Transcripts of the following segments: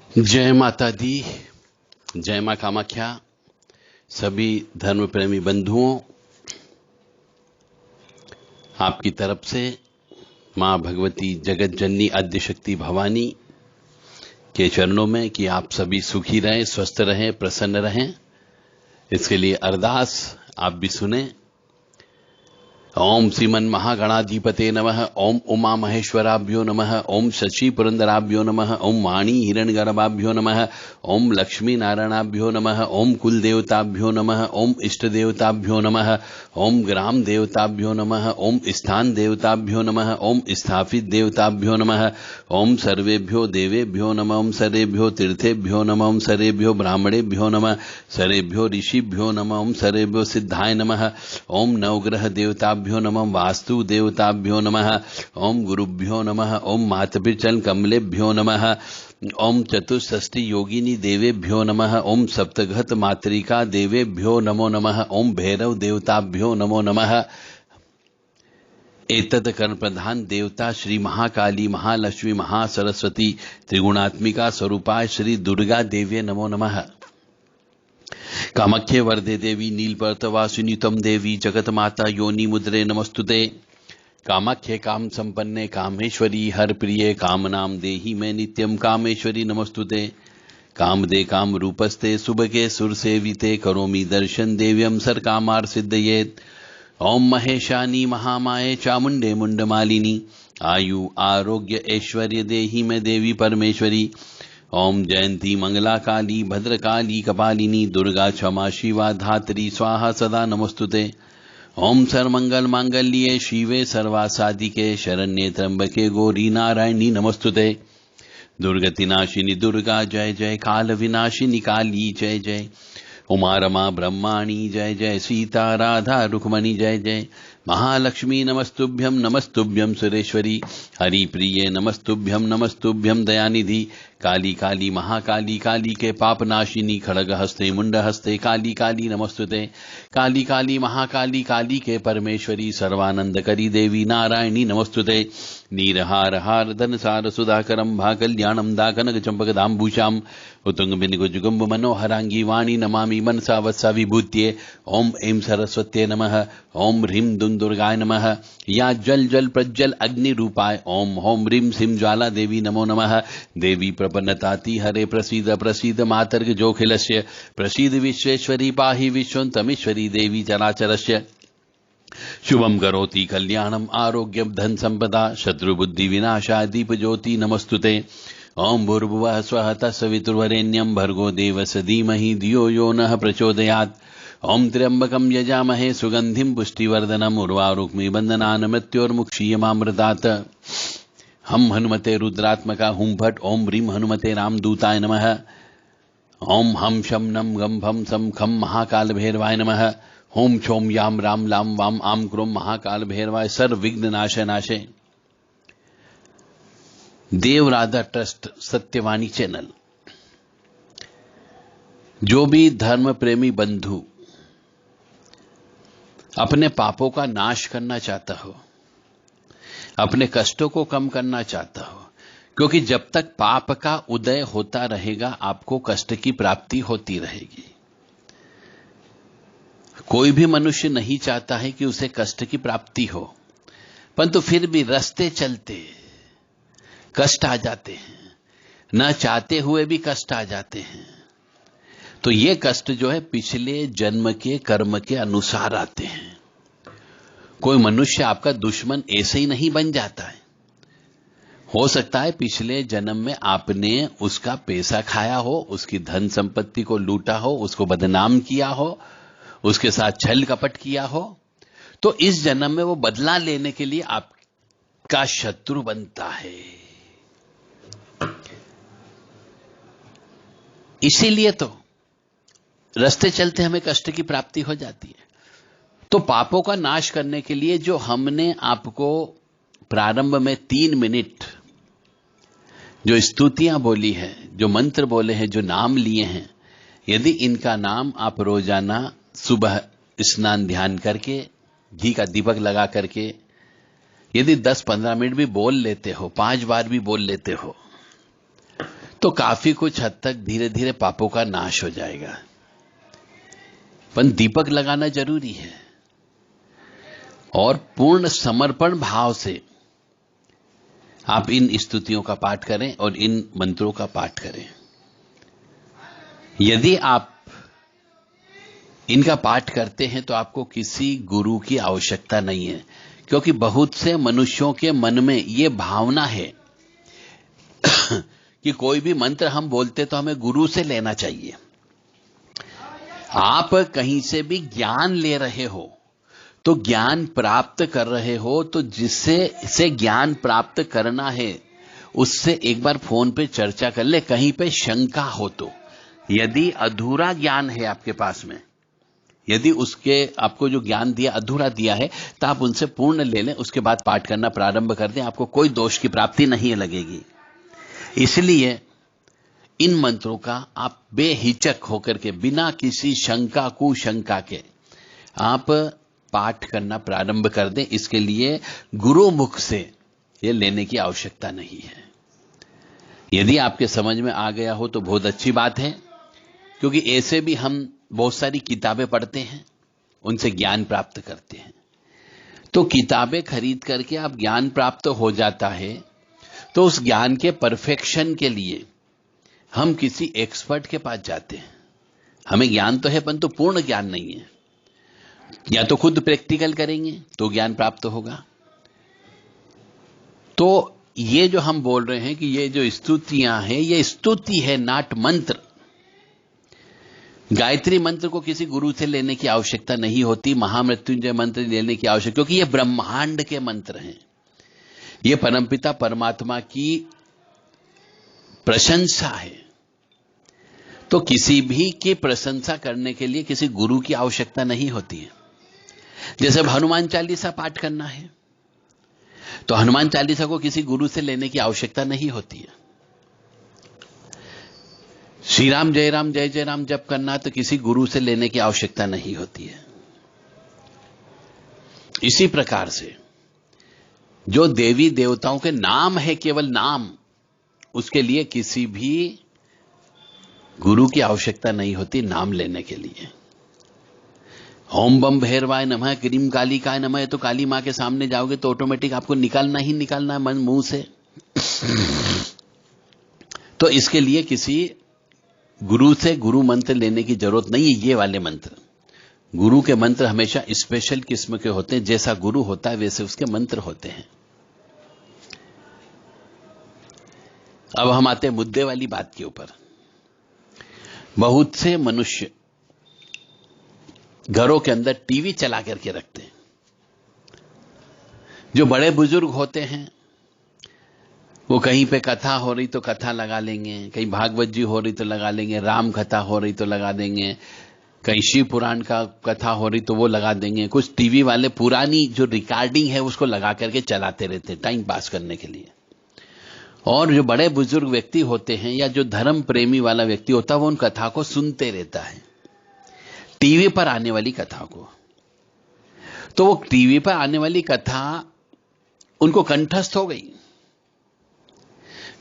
जय माता दी, जय मां कामाख्या। सभी धर्म प्रेमी बंधुओं, आपकी तरफ से मां भगवती जगत जननी आद्य शक्ति भवानी के चरणों में कि आप सभी सुखी रहें, स्वस्थ रहें, प्रसन्न रहें, इसके लिए अरदास आप भी सुने। ओम श्रीमन महागणाधिपते नमः। ओम उमा महेश्वराभ्यो नमः। ओम शशि पुरंदराभ्यो नमः। ओम वाणी हिरण्यगर्भाभ्यो नमः। ओम लक्ष्मी नारायणाभ्यो नमः। ओम कुल देवताभ्यो नमः। ओम इष्ट देवताभ्यो नमः। ओम ग्राम देवताभ्यो नमः। ओम स्थान देवताभ्यो नमः। ओम स्थापित देवताभ्यो नमः। ओम सर्वेभ्यो देवेभ्यो नमः। ओम सर्वेभ्यो तीर्थेभ्यो नमः। ओम सर्वेभ्यो ब्राह्मणेभ्यो नमः। सर्वेभ्यो ऋषिभ्यो नमः। ओम सर्वेभ्यो सिद्धाय नमः। ओम नवग्रह देवताभ्यो नमः। वास्तु देवताभ्यो नमः। ओम गुरुभ्यो नमः। ओम मातपिचल कमलेभ्यो नमः। ओम चतुष्षष्टि योगिनी देवेभ्यो नमः। ओम सप्तघत मातृका देवेभ्यो नमो नमः। ओम भैरव देवताभ्यो नमो नमः। एतद कर्म प्रधान देवता श्री महाकाली महालक्ष्मी महासरस्वती त्रिगुणात्मिका स्वरूपाय श्री दुर्गा देव्ये नमो नमः। कामाख्ये वरदे देवी नीलपर्वतवासिनी तम देवी जगत माता योनि मुद्रे नमस्तुते। कामाख्ये काम संपन्ने कामेश्वरी हर प्रिये कामनाम देहि में नित्यम कामेश्वरी नमस्तुते। काम दे काम रूपस्ते सुबके सुर सेविते करोमि दर्शन देव्यम सर कामार सिद्धयेत। ओम महेशानी महामाये चामुंडे मुंडमालिनी आयु आरोग्य ऐश्वर्य देहि में देवी परमेश्वरी। ओम जयंती मंगला काली भद्रकाली कपालिनी दुर्गा क्षमा शिवा धात्री स्वाहा सदा नमस्तुते। ओम सर्वमंगल मांगल्ये शिवे सर्वासाधिके शरण्ये त्र्यंबके गौरी नारायणी नमस्तुते। दुर्गति नाशिनी दुर्गा जय जय। काल विनाशिनी काली जय जय। उमा रमा ब्रह्माणी जय जय। सीता राधा रुक्मणी जय जय। महालक्ष्मी नमस्तुभ्यम नमस्तुभ्यम सुरेश्वरी। हरि प्रिये नमस्तुभ्यम नमस्तुभ्यम दयानिधि। काली काली महाकाली काली के पाप नाशिनी खड़ग हस्ते मुंड हस्ते काली काली नमस्तुते। काली काली महाकाली काली के परमेश्वरी सर्वानंद करी देवी नारायणी नमस्तुते। नीरहार हार धन सार सुधाकरम भा कल्याणम दा कनक चंपक दाम्बूषाम उत्तुंग बिंदु जुगुम्ब मनोहरांगी वाणी नमामि मनसा वत्सा विभूत्ये। ओम ऐं सरस्वत्ये नमः। ओम ह्रीं दुर्गाय नमः। या जल जल प्रज्वल अग्नि रूपाय ओम होम ह्रीं सिं ज्वाला देवी नमो नमः। देवी प्रपन्नताति हरे प्रसीद प्रसीद मातर्ग जोखिलस्य प्रसीद विश्वेश्वरी पाहि विश्वन्तमीश्वरी देवी चराचरस्य। शुभम करोति कल्याणम आरोग्यम धन संपदा शत्रुबुद्धि विनाशाय दीप ज्योति नमस्तुते। ओम भूर्भुवः स्वः तत्सवितुर्वरेण्यं भर्गो देवस्य धीमहि धियो यो नः प्रचोदयात्। ओम त्र्यंबकं यजामहे सुगंधिं पुष्टिवर्धनम् उर्वारुक्मिः बन्धनान् मृत्योर्मुक्षीयमामृतात्। हम हनुमते रुद्रात्मका हुं फट्। ओम ह्रीं हनुमते रामदूताय नमः। ओम हम शम नम गम भम सम खम महाकाल भैरवाय नमः। ओम क्षोम याम राम लाम वाम आम क्रोम महाकाल भैरवाय सर्व विघ्न नाशे नाशे। देव राधा ट्रस्ट सत्यवाणी चैनल। जो भी धर्म प्रेमी बंधु अपने पापों का नाश करना चाहता हो, अपने कष्टों को कम करना चाहता हो, क्योंकि जब तक पाप का उदय होता रहेगा आपको कष्ट की प्राप्ति होती रहेगी। कोई भी मनुष्य नहीं चाहता है कि उसे कष्ट की प्राप्ति हो, परंतु फिर भी रास्ते चलते कष्ट आ जाते हैं, न चाहते हुए भी कष्ट आ जाते हैं। तो ये कष्ट जो है पिछले जन्म के कर्म के अनुसार आते हैं। कोई मनुष्य आपका दुश्मन ऐसे ही नहीं बन जाता है। हो सकता है पिछले जन्म में आपने उसका पैसा खाया हो, उसकी धन संपत्ति को लूटा हो, उसको बदनाम किया हो, उसके साथ छल कपट किया हो, तो इस जन्म में वो बदला लेने के लिए आपका शत्रु बनता है। इसीलिए तो रास्ते चलते हमें कष्ट की प्राप्ति हो जाती है। तो पापों का नाश करने के लिए जो हमने आपको प्रारंभ में 3 मिनट जो स्तुतियां बोली है, जो मंत्र बोले हैं, जो नाम लिए हैं, यदि इनका नाम आप रोजाना सुबह स्नान ध्यान करके घी का दीपक लगा करके यदि 10-15 मिनट भी बोल लेते हो, 5 बार भी बोल लेते हो, तो काफी कुछ हद तक धीरे धीरे पापों का नाश हो जाएगा। पर दीपक लगाना जरूरी है और पूर्ण समर्पण भाव से आप इन स्तुतियों का पाठ करें और इन मंत्रों का पाठ करें। यदि आप इनका पाठ करते हैं तो आपको किसी गुरु की आवश्यकता नहीं है, क्योंकि बहुत से मनुष्यों के मन में यह भावना है कि कोई भी मंत्र हम बोलते तो हमें गुरु से लेना चाहिए। आप कहीं से भी ज्ञान ले रहे हो तो ज्ञान प्राप्त कर रहे हो, तो जिससे से ज्ञान प्राप्त करना है उससे एक बार फोन पे चर्चा कर ले। कहीं पे शंका हो तो, यदि अधूरा ज्ञान है आपके पास में, यदि उसके आपको जो ज्ञान दिया अधूरा दिया है, तो आप उनसे पूर्ण ले लें, उसके बाद पाठ करना प्रारंभ कर दें। आपको कोई दोष की प्राप्ति नहीं लगेगी। इसलिए इन मंत्रों का आप बेहिचक होकर के, बिना किसी शंका कुशंका के आप पाठ करना प्रारंभ कर दें। इसके लिए गुरु मुख से ये लेने की आवश्यकता नहीं है। यदि आपके समझ में आ गया हो तो बहुत अच्छी बात है, क्योंकि ऐसे भी हम बहुत सारी किताबें पढ़ते हैं, उनसे ज्ञान प्राप्त करते हैं। तो किताबें खरीद करके आप ज्ञान प्राप्त हो जाता है, तो उस ज्ञान के परफेक्शन के लिए हम किसी एक्सपर्ट के पास जाते हैं। हमें ज्ञान तो है परंतु पूर्ण ज्ञान नहीं है। या तो खुद प्रैक्टिकल करेंगे तो ज्ञान प्राप्त होगा। तो ये जो हम बोल रहे हैं कि ये जो स्तुतियां हैं, ये स्तुति है, नाट मंत्र। गायत्री मंत्र को किसी गुरु से लेने की आवश्यकता नहीं होती। महामृत्युंजय मंत्र लेने की आवश्यकता, क्योंकि ये ब्रह्मांड के मंत्र हैं। ये परमपिता परमात्मा की प्रशंसा है। तो किसी भी की प्रशंसा करने के लिए किसी गुरु की आवश्यकता नहीं होती है। जैसे हनुमान चालीसा पाठ करना है, तो हनुमान चालीसा को किसी गुरु से लेने की आवश्यकता नहीं होती है। श्री राम जय राम जप करना, तो किसी गुरु से लेने की आवश्यकता नहीं होती है। इसी प्रकार से जो देवी देवताओं के नाम है, केवल नाम, उसके लिए किसी भी गुरु की आवश्यकता नहीं होती नाम लेने के लिए। ओम बम भैरवाय नमः, क्रीम कालिकाय नमः, तो काली मां के सामने जाओगे तो ऑटोमेटिक आपको निकालना ही निकालना है मन मुंह से। तो इसके लिए किसी गुरु से गुरु मंत्र लेने की जरूरत नहीं है। ये वाले मंत्र, गुरु के मंत्र हमेशा स्पेशल किस्म के होते हैं। जैसा गुरु होता है वैसे उसके मंत्र होते हैं। अब हम आते हैं मुद्दे वाली बात के ऊपर। बहुत से मनुष्य घरों के अंदर टीवी चला करके रखते हैं। जो बड़े बुजुर्ग होते हैं वो कहीं पे कथा हो रही तो कथा लगा लेंगे, कहीं भागवत जी हो रही तो लगा लेंगे, राम कथा हो रही तो लगा देंगे, कहीं शिव पुराण का कथा हो रही तो वो लगा देंगे। कुछ टीवी वाले पुरानी जो रिकॉर्डिंग है उसको लगा करके चलाते रहते हैं टाइम पास करने के लिए। और जो बड़े बुजुर्ग व्यक्ति होते हैं या जो धर्म प्रेमी वाला व्यक्ति होता है वो उन कथा को सुनते रहता है, टीवी पर आने वाली कथा को। तो वो टीवी पर आने वाली कथा उनको कंठस्थ हो गई।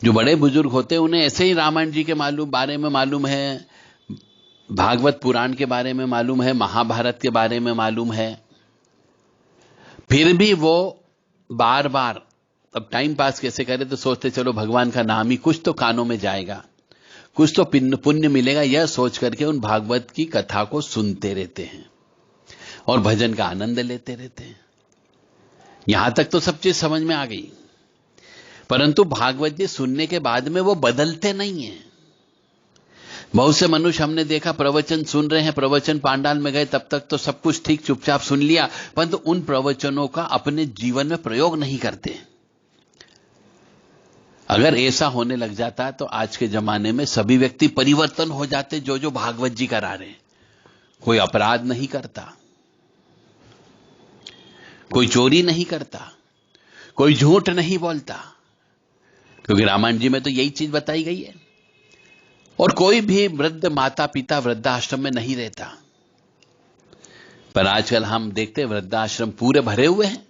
जो बड़े बुजुर्ग होते हैं उन्हें ऐसे ही रामायण जी के बारे में मालूम है, भागवत पुराण के बारे में मालूम है, महाभारत के बारे में मालूम है, फिर भी वो बार बार अब टाइम पास कैसे करे तो सोचते चलो भगवान का नाम ही कुछ तो कानों में जाएगा, कुछ तो पुण्य मिलेगा, यह सोच करके उन भागवत की कथा को सुनते रहते हैं और भजन का आनंद लेते रहते हैं। यहां तक तो सब चीज समझ में आ गई, परंतु भागवत जी सुनने के बाद में वो बदलते नहीं हैं। बहुत से मनुष्य हमने देखा प्रवचन सुन रहे हैं, प्रवचन पांडाल में गए तब तक तो सब कुछ ठीक चुपचाप सुन लिया, परंतु उन प्रवचनों का अपने जीवन में प्रयोग नहीं करते। अगर ऐसा होने लग जाता तो आज के जमाने में सभी व्यक्ति परिवर्तन हो जाते। जो भागवत जी करा रहे, कोई अपराध नहीं करता, कोई चोरी नहीं करता, कोई झूठ नहीं बोलता, क्योंकि रामायण जी में तो यही चीज बताई गई है। और कोई भी वृद्ध माता पिता वृद्धाश्रम में नहीं रहता। पर आजकल हम देखते हैं वृद्धाश्रम पूरे भरे हुए हैं।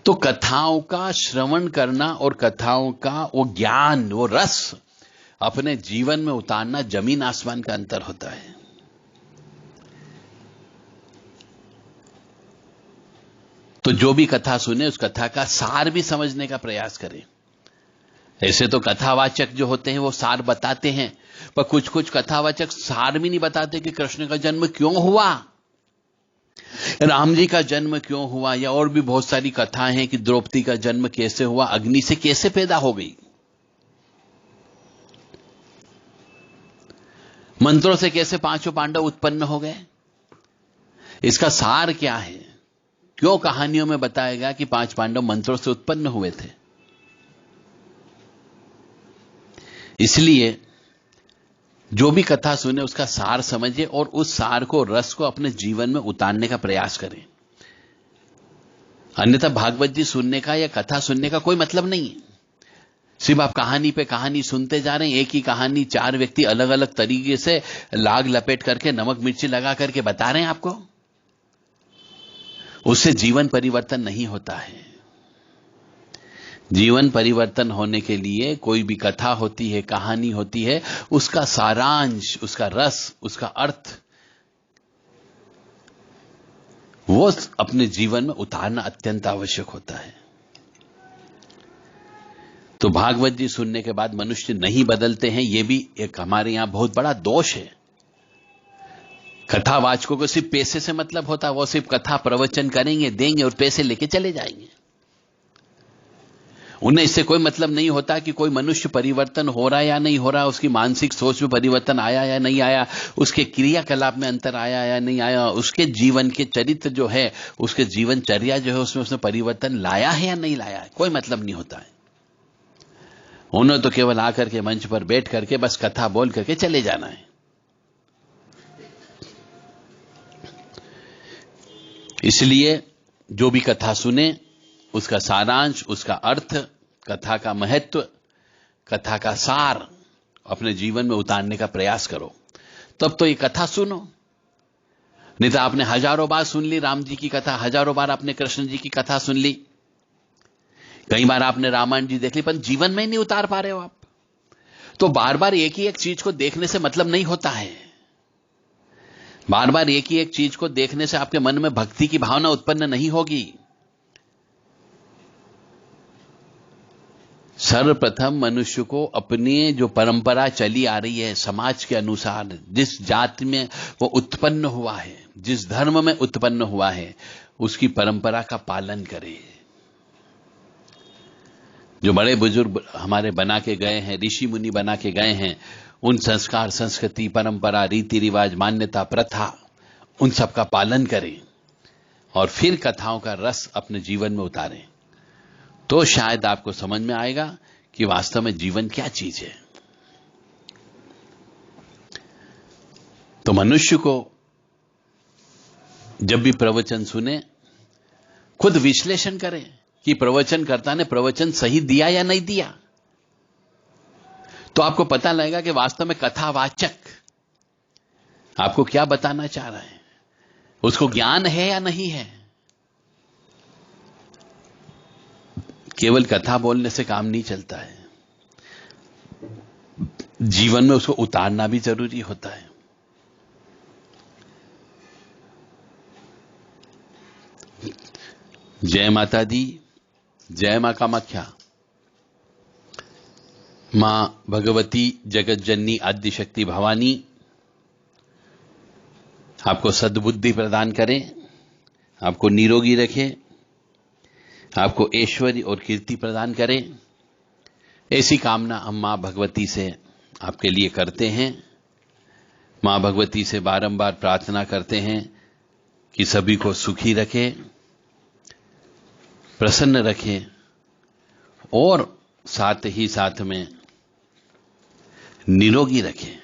तो तो कथाओं का श्रवण करना और कथाओं का वो ज्ञान, वो रस अपने जीवन में उतारना जमीन आसमान का अंतर होता है। तो जो भी कथा सुने उस कथा का सार भी समझने का प्रयास करें। ऐसे तो कथावाचक जो होते हैं वो सार बताते हैं, पर कुछ कुछ कथावाचक सार भी नहीं बताते कि कृष्ण का जन्म क्यों हुआ, राम जी का जन्म क्यों हुआ, या और भी बहुत सारी कथाएं हैं कि द्रौपदी का जन्म कैसे हुआ, अग्नि से कैसे पैदा हो गई, मंत्रों से कैसे पांचों पांडव उत्पन्न हो गए। इसका सार क्या है? क्यों कहानियों में बताया गया कि 5 पांडव मंत्रों से उत्पन्न हुए थे? इसलिए जो भी कथा सुने उसका सार समझे और उस सार को, रस को अपने जीवन में उतारने का प्रयास करें। अन्यथा भागवत जी सुनने का या कथा सुनने का कोई मतलब नहीं है। सिर्फ आप कहानी पे कहानी सुनते जा रहे हैं, एक ही कहानी 4 व्यक्ति अलग अलग तरीके से लाग लपेट करके, नमक मिर्ची लगा करके बता रहे हैं आपको, उससे जीवन परिवर्तन नहीं होता है। जीवन परिवर्तन होने के लिए कोई भी कथा होती है, कहानी होती है, उसका सारांश, उसका रस, उसका अर्थ वो अपने जीवन में उतारना अत्यंत आवश्यक होता है। तो भागवत जी सुनने के बाद मनुष्य नहीं बदलते हैं, यह भी एक हमारे यहां बहुत बड़ा दोष है। कथावाचकों को सिर्फ पैसे से मतलब होता है, वो सिर्फ कथा प्रवचन करेंगे, देंगे और पैसे लेके चले जाएंगे। उन्हें इससे कोई मतलब नहीं होता कि कोई मनुष्य परिवर्तन हो रहा है या नहीं हो रहा, उसकी मानसिक सोच में परिवर्तन आया या नहीं आया, उसके क्रियाकलाप में अंतर आया या नहीं आया, उसके जीवन के चरित्र जो है, उसके जीवनचर्या जो है, उसमें उसने परिवर्तन लाया है या नहीं लाया है, कोई मतलब नहीं होता है। उन्हें तो केवल आकर के मंच पर बैठ करके बस कथा बोल करके चले जाना है। इसलिए जो भी कथा सुने उसका सारांश, उसका अर्थ, कथा का महत्व, कथा का सार अपने जीवन में उतारने का प्रयास करो, तब तो ये कथा सुनो। नहीं तो आपने हजारों बार सुन ली राम जी की कथा, हजारों बार आपने कृष्ण जी की कथा सुन ली, कई बार आपने रामायण जी देख ली, पर जीवन में ही नहीं उतार पा रहे हो आप। तो बार बार एक ही एक चीज को देखने से मतलब नहीं होता है। बार बार एक ही एक चीज को देखने से आपके मन में भक्ति की भावना उत्पन्न नहीं होगी। सर्वप्रथम मनुष्य को अपनी जो परंपरा चली आ रही है समाज के अनुसार, जिस जाति में वो उत्पन्न हुआ है, जिस धर्म में उत्पन्न हुआ है, उसकी परंपरा का पालन करे। जो बड़े बुजुर्ग हमारे बना के गए हैं, ऋषि मुनि बना के गए हैं, उन संस्कार, संस्कृति, परंपरा, रीति रिवाज, मान्यता, प्रथा, उन सब का पालन करें और फिर कथाओं का रस अपने जीवन में उतारें, तो शायद आपको समझ में आएगा कि वास्तव में जीवन क्या चीज है। तो मनुष्य को जब भी प्रवचन सुने, खुद विश्लेषण करें कि प्रवचनकर्ता ने प्रवचन सही दिया या नहीं दिया। तो आपको पता लगेगा कि वास्तव में कथावाचक आपको क्या बताना चाह रहा है, उसको ज्ञान है या नहीं है। केवल कथा बोलने से काम नहीं चलता है, जीवन में उसको उतारना भी जरूरी होता है। जय माता दी, जय मां कामाख्या। मां भगवती जगत जननी आद्य शक्ति भवानी आपको सद्बुद्धि प्रदान करें, आपको निरोगी रखें, आपको ऐश्वर्य और कीर्ति प्रदान करें। ऐसी कामना हम मां भगवती से आपके लिए करते हैं। मां भगवती से बारंबार प्रार्थना करते हैं कि सभी को सुखी रखें, प्रसन्न रखें और साथ ही साथ में निरोगी रखें।